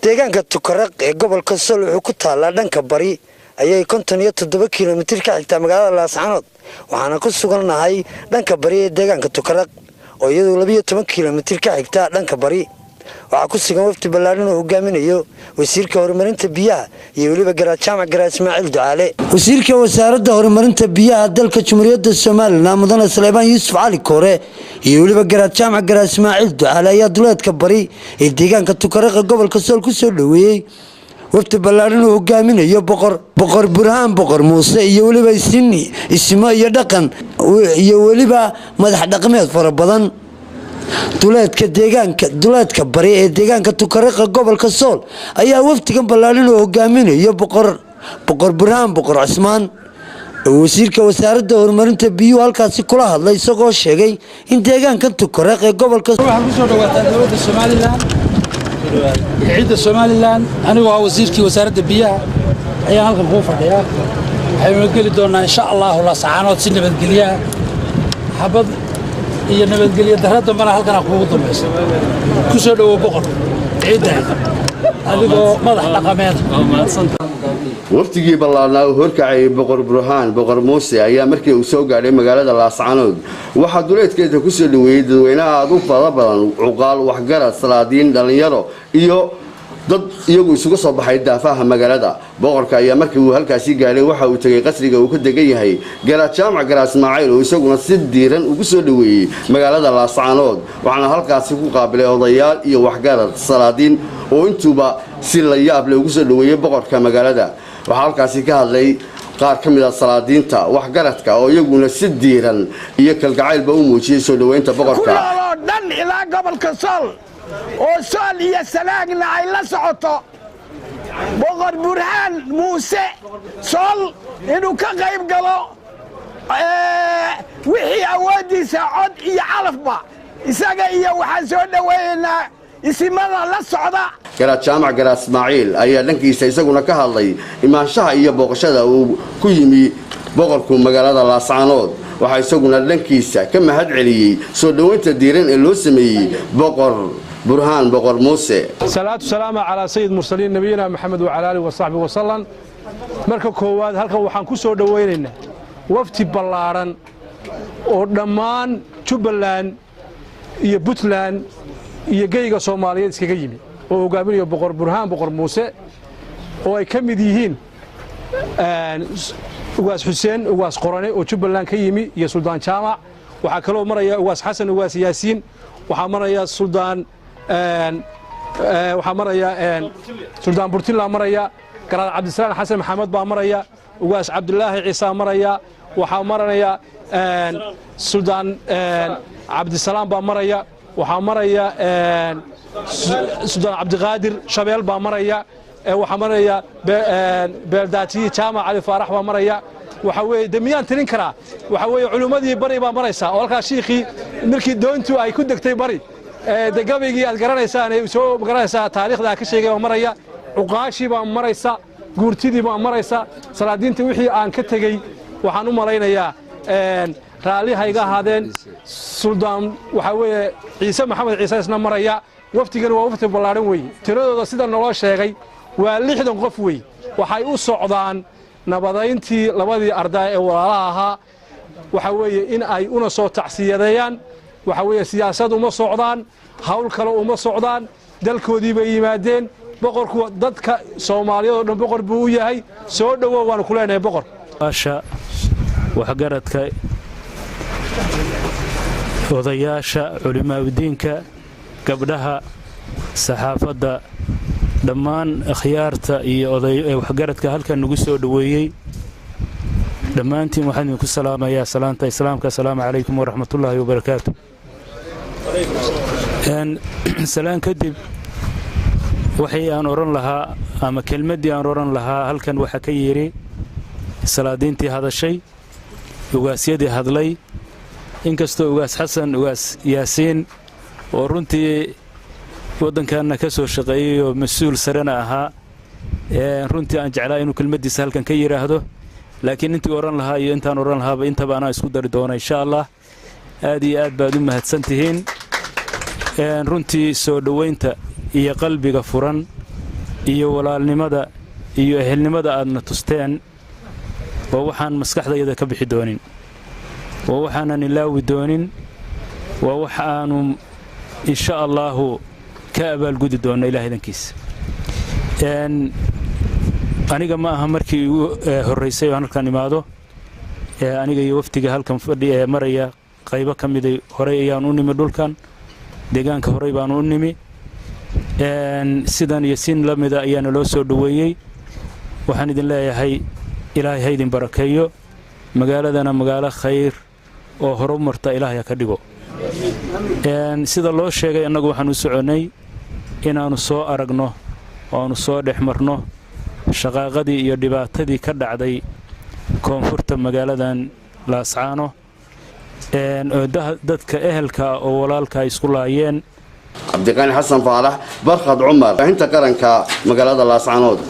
deegaanka Tukaraq ee gobolka Sool wuxuu ku taalaa dhanka bari ayay 57 kiiloomitir ka xigtaa magaalada Laascaanood waxaana ku sugannahay dhanka bari ee deegaanka Tukaraq oo iyadoo 12 kiiloomitir ka xigtaa dhanka bari waxa ku sugan wafdi ballaaran oo hogaaminayo wasiirka horumarinta biyaha iyo waliba Garaad Garaad Ismaaciil Ducaale wasiirka wasaaradda horumarinta biyaha dalka Jamhuuriyadda Soomaaliland mudane Salebaan Yuusuf Cali Koore iyo waliba Garaad Garaad Ismaaciil Ducaale ayaa duleedka bari ee deegaanka Tukaraq gobolka Sool ku soo dhaweeyay wafdi ballaaran oo hogaaminayo boqor Burhaan boqor Muuse iyo waliba isimo iyo dhaqan iyo waliba madax dhaqameed fara badan duleedka bari ee deegaanka Tukaraq gobolka Sool ayaa wafdigan ballaaran oo hogaaminayo boqor Burhaan boqor Cismaan wasiirka wasaaradda horumarinta biyaha halkaasi kula hadlay isagoo sheegay in deegaanka Tukaraq ee gobolka waxaan ku soo dhawaataa dawladda Soomaaliland ciidda Soomaaliland aniga wasiirkii wasaaradda biyaha ayaa halkan ku fadhiyaa waxaynu geli doonaa insha Allah Laascaanood si nabadgelyo xabad iyo nabadgelyo darada mana halkan ku dambayso ku soo dhawo boqor ciidda adigoo madax dhaqameed waftigii ballaarnaa oo horkacay boqor Burhaan boqor Muuse ayaa markii uu soo gaaray magaalada Laascaanood waxa duleedkeeda ku soo dhaweeyay dadweynaha aad u fara badan cuqaal waxgarad salaadiin dhalinyaro iyo dad iyagu isugu soo baxay daafaha magaalada boqorka ayaa markii uu halkaasi gaaray waxa uu tagay qasriga uu ka degan yahay Garaad Garaad Ismaaciil oo isaguna si diiran ugu soo dhaweeyay magaalada Laascaanood waxaana halkaasi ku qaabilay odayaal iyo waxgarad salaadiin oo intuba si la yaab leh ugu soo dhaweeyay boqorka magaalada waxa halkaasi ka hadlay qaar ka mid ah salaadiinta waxgaradka oo iyaguna si diiran iyo kalgacayl ba u muujiyay soo dhaweynta boqorka dhan ilaa gobolka Sool oo Sool iyo Sanaagna ay la socoto boqor Burhaan Muuse Sool inuu ka qayb galo wixii awoodiisa cod iyo calafba isaga iyo waxaan soo dhaweynaa isimada la socda Garaad Garaad Ismaaciil ayaa dhankiisa isaguna ka hadlay imaanshaha iyo booqashada uu ku yimi boqorku magaalada Laascaanood waxa isaguna dhankiisa ka mahad celiyay soo dhaweynta diiran ee loo sameeyay boqor Burhaan boqor Muuse salaatu salaama ala sayyid mursaliin nabiyina Muhammad wa ala alihi wa sahbihi wa sallam marka koowaad halkan waxaan ku soo dhaweynaynaa wafti ballaaran oo dhammaan Jubbaland iyo Puntland iyo geyga Soomaaliyeed iskaga yimi oo hogaaminayo boqor Burhaan boqor Muuse oo ay kamid yihiin ugaas Xuseen ugaas Qorane oo Jubbaland ka yimi iyo Suldaan Jaamac waxa kale oo maraya ugaas Xasan ugaas Yaasiin waxa maraya Suldaan waxa maraya Suldaan Burtilla maraya Garaad Cabdisalaam Xasan Maxamed baa maraya ugaas Cabdullaahi Ciisa maraya waxa maraya Suldaan Cabdisalaam baa maraya waxa maraya Suldaan Cabdiqaadir Shabeel baa maraya waxa maraya Beeldaati Jaamac Ali Faarax baa maraya waxa weey damiyaan tirin kara waxa weey culimadii bari baa maraysa oo halka sheekhi markii doontu ay ku degtay bari dagaabigii aad garanaysaan ay soo garanaysaa taariikhda ka sheegay oo maraya uqaashi baa maraysa guurtidii baa maraysa salaadiinta wixii aan ka tagay waxaan u malaynayaa raali hayga ahaadeen Suldaan waxa weey Ciise Maxamed Ciise isna maraya waftigan waa wafti ballaaran weey tiradooda sida naloo sheegay waa 60 qof weey waxay u socdaan nabadayntii labadii arday ee walaalaha ahaa waxa weeye in ay una soo tacsiyadeeyaan waxa weeye siyaasad uma socdaan hawl kale uma socdaan dalkoodii bay yimaadeen boqorku dadka Soomaaliyeed oo dhan boqor buu u yahay soo dhawow waan ku leenahay boqor asha waxgaradka odayaasha culimada diinka gabdhaha saxaafadda dhammaan akhyaarta iyo waxgaradka halkan nagu soo dhaweeyay dhammaantiin waxaan idinku salaamayaa salaanta islaamka assalaamu calaykum wa rahmatullaahi wa barakaatuh salaan kadib waxay aan oran lahaa ama kelmadii aan oran lahaa halkan waxa ka yiri salaadiintii hadashay ugaasyadii hadlay inkastoo ugaas Xasan ugaas Yaasiin oo runtii waddankaana ka soo shaqeeyay oo mas'uul sarena ahaa runtii aan jeclaa inuu kelmadiisa halkan ka yiraahdo laakiin intii oran lahaa iyo intaan oran lahaaba intaba aan isku dari doona insha Allah aad iyo aad baad u mahadsantihiin runtii soo dhaweynta iyo qalbiga furan iyo walaalnimada iyo ehelnimada aadna tusteen waa waxaan maskaxdayda ka bixi doonin waa waxaanan ilaawi doonin waa wax aanu insha allahu ka abaalgudi doonno ilaahay dankiisa aniga ma aha markii ugu horreysay oo halkan imaado aniga iyo waftiga halkan fadhi ee maraya qaybo ka mid horey ayaan u nimi dhulkan deegaanka horey baan u nimi sidan iyo sin la mid ah ayaana loo soo dhaweeyay waxaan idin leeyahay ilaahay ha idin barakeeyo magaaladana magaalo khayr oo horumarta ilaahay ka dhigo sida loo sheegay annagu waxaan u soconay inaanu soo aragno oo aanu soo dhexmarno shaqaaqadii iyo dhibaatadii ka dhacday koonfurta magaaladan laascaano oo dadka ehelka oo walaalka isku laayeen cabdiqani xasan faarax barkhad cumar inta qaranka magaalada laascaanood